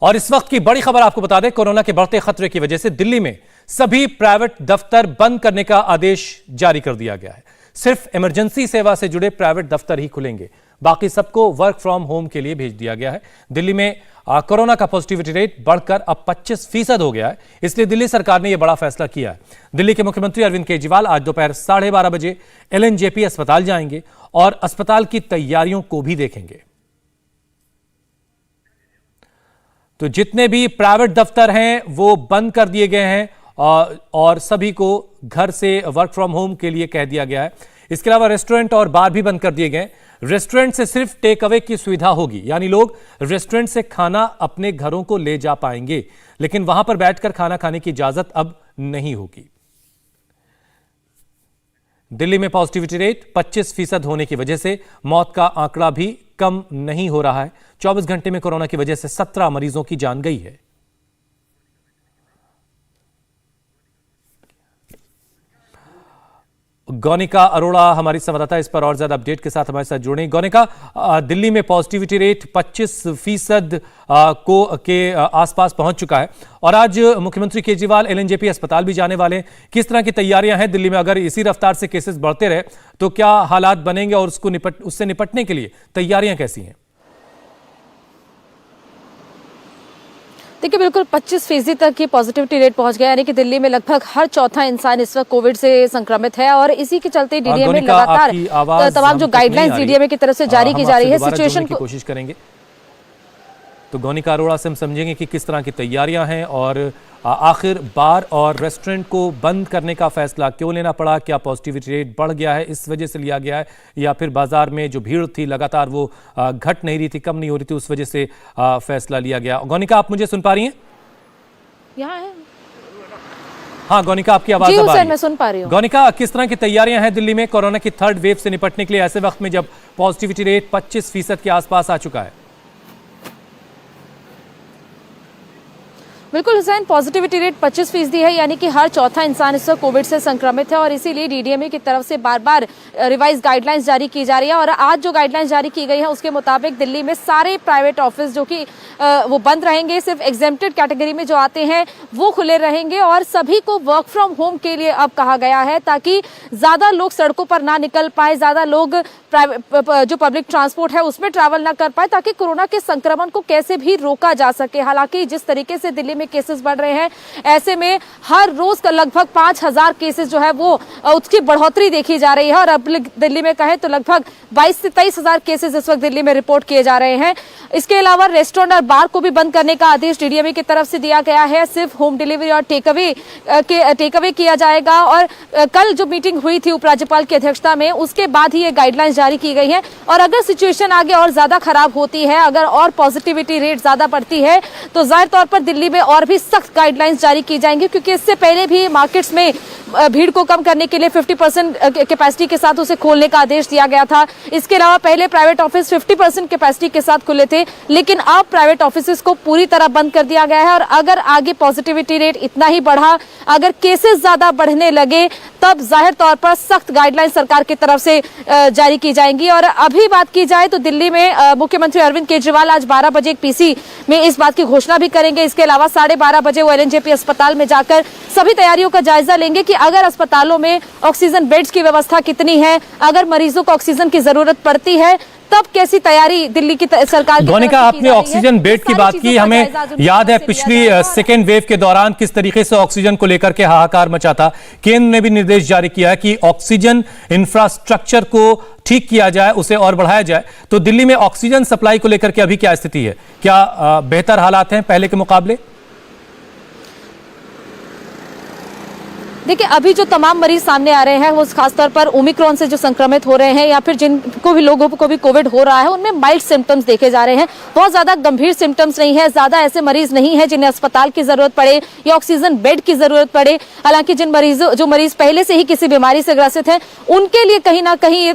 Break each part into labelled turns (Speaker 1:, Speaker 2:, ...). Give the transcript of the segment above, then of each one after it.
Speaker 1: और इस वक्त की बड़ी खबर आपको बता दें, कोरोना के बढ़ते खतरे की वजह से दिल्ली में सभी प्राइवेट दफ्तर बंद करने का आदेश जारी कर दिया गया है। सिर्फ इमरजेंसी सेवा से जुड़े प्राइवेट दफ्तर ही खुलेंगे, बाकी सबको वर्क फ्रॉम होम के लिए भेज दिया गया है। दिल्ली में कोरोना का पॉजिटिविटी रेट बढ़कर अब 25% हो गया है, इसलिए दिल्ली सरकार ने यह बड़ा फैसला किया है। दिल्ली के मुख्यमंत्री अरविंद केजरीवाल आज दोपहर 12:30 बजे LNJP अस्पताल जाएंगे और अस्पताल की तैयारियों को भी देखेंगे। तो जितने भी प्राइवेट दफ्तर हैं वो बंद कर दिए गए हैं और सभी को घर से वर्क फ्रॉम होम के लिए कह दिया गया है। इसके अलावा रेस्टोरेंट और बार भी बंद कर दिए गए। रेस्टोरेंट से सिर्फ टेक अवे की सुविधा होगी, यानी लोग रेस्टोरेंट से खाना अपने घरों को ले जा पाएंगे, लेकिन वहां पर बैठकर खाना खाने की इजाजत अब नहीं होगी। दिल्ली में पॉजिटिविटी रेट 25% होने की वजह से मौत का आंकड़ा भी कम नहीं हो रहा है। 24 घंटे में कोरोना की वजह से 17 मरीजों की जान गई है। गौनिका अरोड़ा हमारी संवाददाता इस पर और ज्यादा अपडेट के साथ हमारे साथ जुड़े। गौनिका, दिल्ली में पॉजिटिविटी रेट 25% के आसपास पहुंच चुका है और आज मुख्यमंत्री केजरीवाल LNJP अस्पताल भी जाने वाले हैं। किस तरह की तैयारियां हैं दिल्ली में? अगर इसी रफ्तार से केसेस बढ़ते रहे तो क्या हालात बनेंगे और उससे निपटने के लिए तैयारियां कैसी हैं?
Speaker 2: देखिए, बिल्कुल 25% तक की पॉजिटिविटी रेट पहुंच गया, यानी कि दिल्ली में लगभग हर चौथा इंसान इस वक्त कोविड से संक्रमित है और इसी के चलते DDA में लगातार तमाम जो गाइडलाइंस DDA की तरफ से जारी की जा रही है सिचुएशन की
Speaker 1: कोशिश करेंगे। तो गौनिका अरोड़ा से हम समझेंगे कि किस तरह की तैयारियां हैं और आखिर बार और रेस्टोरेंट को बंद करने का फैसला क्यों लेना पड़ा। क्या पॉजिटिविटी रेट बढ़ गया है इस वजह से लिया गया है, या फिर बाजार में जो भीड़ थी लगातार वो घट नहीं रही थी, कम नहीं हो रही थी, उस वजह से फैसला लिया गया। गौनिका, आप मुझे सुन पा रही हैं?
Speaker 2: यहाँ है।
Speaker 1: हाँ गौनिका, आपकी आवाज
Speaker 2: आ रही है। मैं सुन पा रही हूँ।
Speaker 1: गौनिका, किस तरह की तैयारियां हैं दिल्ली में कोरोना की थर्ड वेव से निपटने के लिए ऐसे वक्त में जब पॉजिटिविटी रेट 25% के आसपास आ चुका है?
Speaker 2: बिल्कुल हुसैन, पॉजिटिविटी रेट 25% है, यानी कि हर चौथा इंसान इस वक्त कोविड से संक्रमित है और इसीलिए DDMA की तरफ से बार बार रिवाइज गाइडलाइंस जारी की जा रही है। और आज जो गाइडलाइंस जारी की गई है उसके मुताबिक दिल्ली में सारे प्राइवेट ऑफिस जो कि वो बंद रहेंगे, सिर्फ एग्जेम्प्टेड कैटेगरी में जो आते हैं वो खुले रहेंगे और सभी को वर्क फ्रॉम होम के लिए अब कहा गया है ताकि ज्यादा लोग सड़कों पर ना निकल पाए, ज्यादा लोग जो पब्लिक ट्रांसपोर्ट है उसमें ट्रैवल ना कर पाए, ताकि कोरोना के संक्रमण को कैसे भी रोका जा सके। हालांकि जिस तरीके से दिल्ली में केसेस बढ़ रहे हैं, ऐसे में हर रोज का लगभग 5000 केसेस जो है वो उसकी बढ़ोतरी देखी जा रही है और अब दिल्ली में कहें तो लगभग 22 से 23,000 केसेस इस वक्त दिल्ली में रिपोर्ट किए जा रहे हैं। इसके अलावा रेस्टोरेंट और बार को भी बंद करने का आदेश DDMA की तरफ से दिया गया है। सिर्फ होम डिलीवरी और टेक अवे किया जाएगा और कल जो मीटिंग हुई थी उपराज्यपाल की अध्यक्षता में, उसके बाद ही ये गाइडलाइंस जारी की गई है। और अगर सिचुएशन आगे और ज्यादा खराब होती है, अगर और पॉजिटिविटी रेट ज्यादा बढ़ती है तो जाहिर तौर पर दिल्ली में और भी सख्त गाइडलाइंस जारी की जाएंगी, क्योंकि इससे पहले भी मार्केट्स में भीड़ को कम करने के लिए 50% कैपेसिटी के साथ उसे खोलने का आदेश दिया गया था। इसके अलावा पहले प्राइवेट ऑफिस 50% कैपेसिटी के साथ खुले थे, लेकिन अब प्राइवेट ऑफिसेस को पूरी तरह बंद कर दिया गया है। और अगर आगे पॉजिटिविटी रेट इतना ही बढ़ा, अगर केसेस ज्यादा बढ़ने लगे, तब जाहिर तौर पर सख्त गाइडलाइन सरकार की तरफ से जारी की जाएंगी। और अभी बात की जाए तो दिल्ली में मुख्यमंत्री अरविंद केजरीवाल आज 12 बजे एक PC में इस बात की घोषणा भी करेंगे। इसके अलावा 12:30 बजे वो LNJP अस्पताल में जाकर सभी तैयारियों का जायजा लेंगे कि अगर अस्पतालों में ऑक्सीजन बेड्स की व्यवस्था कितनी है, अगर मरीजों को ऑक्सीजन की जरूरत पड़ती है तब कैसी तैयारी दिल्ली की सरकार की।
Speaker 1: गौनिका, आपने ऑक्सीजन बेड की बात की, हमें याद है पिछली सेकेंड वेव के दौरान किस तरीके से ऑक्सीजन को लेकर के हाहाकार मचा था। केंद्र ने भी निर्देश जारी किया है कि ऑक्सीजन इंफ्रास्ट्रक्चर को ठीक किया जाए, उसे और बढ़ाया जाए। तो दिल्ली में ऑक्सीजन सप्लाई को लेकर के अभी क्या स्थिति है? क्या बेहतर हालात हैं पहले के मुकाबले?
Speaker 2: देखिए, अभी जो तमाम मरीज सामने आ रहे हैं वो खासतौर पर ओमिक्रॉन से जो संक्रमित हो रहे हैं या फिर जिनको भी लोगों को भी कोविड हो रहा है, उनमें माइल्ड सिम्टम्स देखे जा रहे हैं। बहुत ज्यादा गंभीर सिम्टम्स नहीं है, ज्यादा ऐसे मरीज नहीं है जिन्हें अस्पताल की जरूरत पड़े या ऑक्सीजन बेड की जरूरत पड़े। हालांकि जो मरीज पहले से ही किसी बीमारी से ग्रसित है, उनके लिए कहीं ना कहीं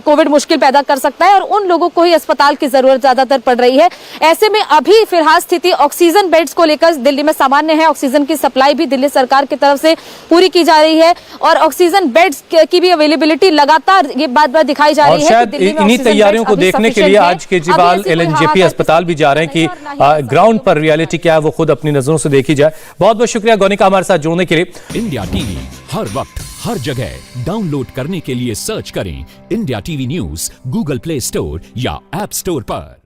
Speaker 2: कोविड मुश्किल पैदा कर सकता है और उन लोगों को ही अस्पताल की जरूरत ज्यादातर पड़ रही है। ऐसे में अभी फिलहाल स्थिति ऑक्सीजन बेड्स को लेकर दिल्ली में सामान्य है। ऑक्सीजन की सप्लाई भी दिल्ली सरकार की तरफ से पूरी पूरी की जा रही है और ऑक्सीजन बेड्स की भी अवेलेबिलिटी लगातार ये बात दिखाई जा
Speaker 1: और
Speaker 2: रही है।
Speaker 1: शायद इन्हीं तैयारियों को देखने के लिए आज केजरीवाल एलएनजेपी अस्पताल भी जा रहे हैं कि ग्राउंड पर रियलिटी क्या है वो खुद अपनी नजरों से देखी जाए। बहुत बहुत शुक्रिया गौनिका हमारे साथ जुड़ने के लिए।
Speaker 3: इंडिया टीवी हर वक्त हर जगह डाउनलोड करने के लिए सर्च करें India TV news Google play store या ऐप स्टोर पर।